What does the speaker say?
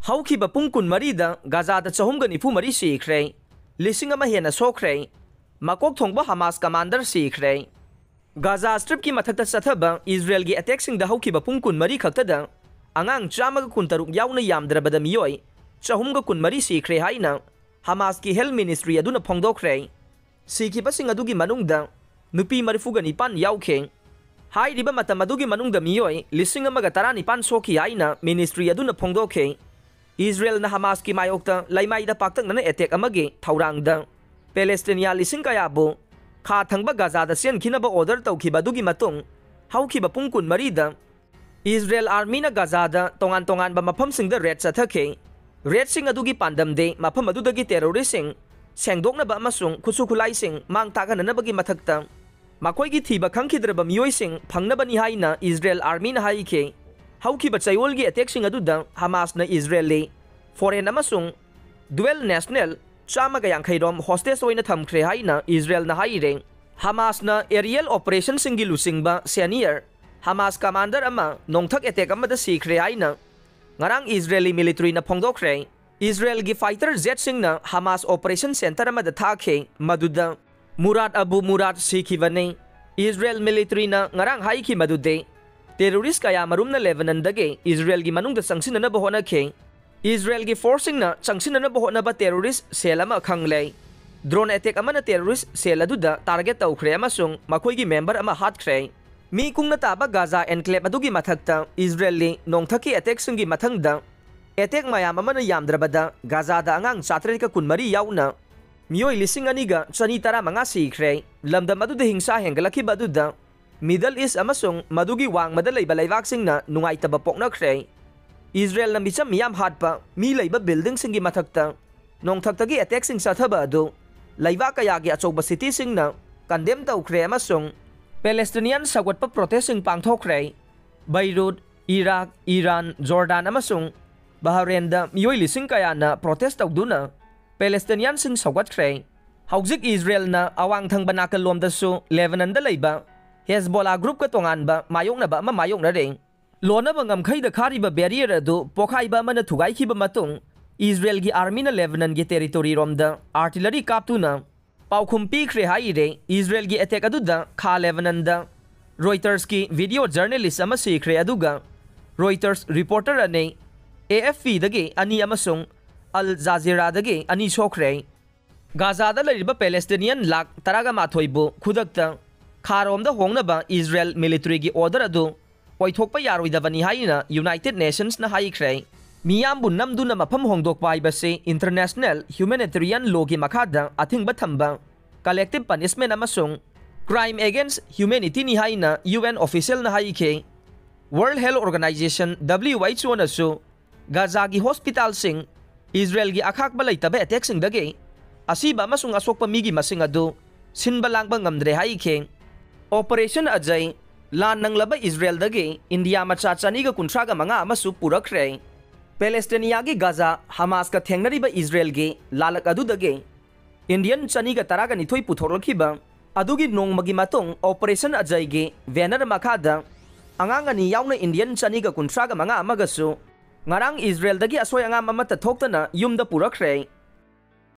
Haukiba pung kun marida Gaza da chahumga nifu mari sikre lising ama hena sokre makok thongba Hamas commander sikre Gaza strip ki mathakta sathaba Israel gi attack sing da haukiba pung kun mari khakta da angang chama kun taruk yauna yamdrabada miyoi chahumga kun mari sikre haina Hamas ki health ministry aduna phongdokre sikiba sing adugi manungda nupi marifuga nipan yaukhe hai riba matam adugi manungda miyoi lising ama ga tarani pan soki haina ministry aduna phongdokhe Israel na Hamas ki mayokta laimai da paktak na attack amagi thaurang da Palestinian lising kaya bo kha thangba Gaza da sian khinaba order tawkhiba dugi matung haukiba pungkun marida Israel army na Gaza da tongan ba mafam sing da red sathake red sing adugi pandam de mafam adu dagi terrorist sing sengdokna ba amasung khusu khulai sing mang takana na bagi mathakta makoi gi thiba khangkhidra ba miyoi sing phangna bani haina Israel army na haike haukiba chayol gi attack sing adu da Hamas na Israeli foreign amasung dual national chama ga yankhai rom hostage oina thamkhre haina Israel na haire Hamas na aerial operation singi lusing ba senior Hamas commander ama nongthak attack ama da sikhre haina ngarang Israeli military na phongdokre Israel gi fighter jet sing na Hamas operation center ama da thakhe maduda Murad Abu Murad sikhibane Israel military na ngarang haiki madude terrorist kaya marum na Lebanon dage Israel gi manung da sangsin na bahona khe Israel gi forcing na sangsin na bahona ba terrorist cell ama khangle drone attack ama na terrorist cell adu da target tawkhre amasung makhoi gi member ama hatkhre mi kung na taba Gaza enclave adu gi mathakta Israeli nongthaki attack singi mathangda attack mayam ama na yamdrabada Gaza da angang chatre ka kunmari yauna miyoi lising aniga chani tara manga sikhre lamdam adu de hingsa hengalaki badu da Middle East amasung madugi wang madalay balaywak sing na nungay taba poknakre Israel na micham miyam hatpa mi layba building singi mathakta nong thaktagi attack sing sathaba adu laywa kaya gi achokba city sing na condemn tawkhre amasung Palestinian sagwatpa protest sing pangthokre Beirut Iraq Iran Jordan amasung Bahrain da miyoi lising kaya na protest tawduna Palestinian sing sagwatkre haujik Israel na awang thang banakal lom da su Lebanon da layba Hezbollah group ka tongan ba mayong na ba ma mayong na ring lona ba ngamkhai da khari ba barrier adu pokhai ba man thugai khi ba matung Israel gi army na Lebanon gi territory rom da artillery kaptuna paukhum pi khre hai re Israel gi attack adu da kha Lebanon da Reuters ki video journalist ama si khre adu ga Reuters reporter ane AFP dagi ani amasung Al Jazeera dagi ani sokre Gaza da lariba Palestinian lak taraga mathoibu khudakta Kharom da hongna ba Israel military gi order adu poithokpa yaroidabani haina United Nations na haikre miyam bun namdu na mafam hongdok pai ba se international humanitarian law gi makhada athing ba thamba collective punishment amasung crime against humanity ni haina UN official na haike World Health Organization WHO na su Gaza gi hospital sing Israel gi akhak ba laitaba attack sing dage asiba amasung asokpa migi masing adu sinba langba ngamdre haike Operation Ajay lan nanglaba Israel dagi India macha chani ga kunthra ga manga amasu purakre Palestinian gi Gaza Hamas ka thengnari ba Israel gi lalak adu dagi Indian chani ga taraga ni thoi puthorlki ba adugi nongmagi matong Operation Ajay gi venar makhada anganga ni yauna Indian chani ga kunthra ga manga amaga su ngarang Israel dagi asoy anga mamata thoktana yumda purakre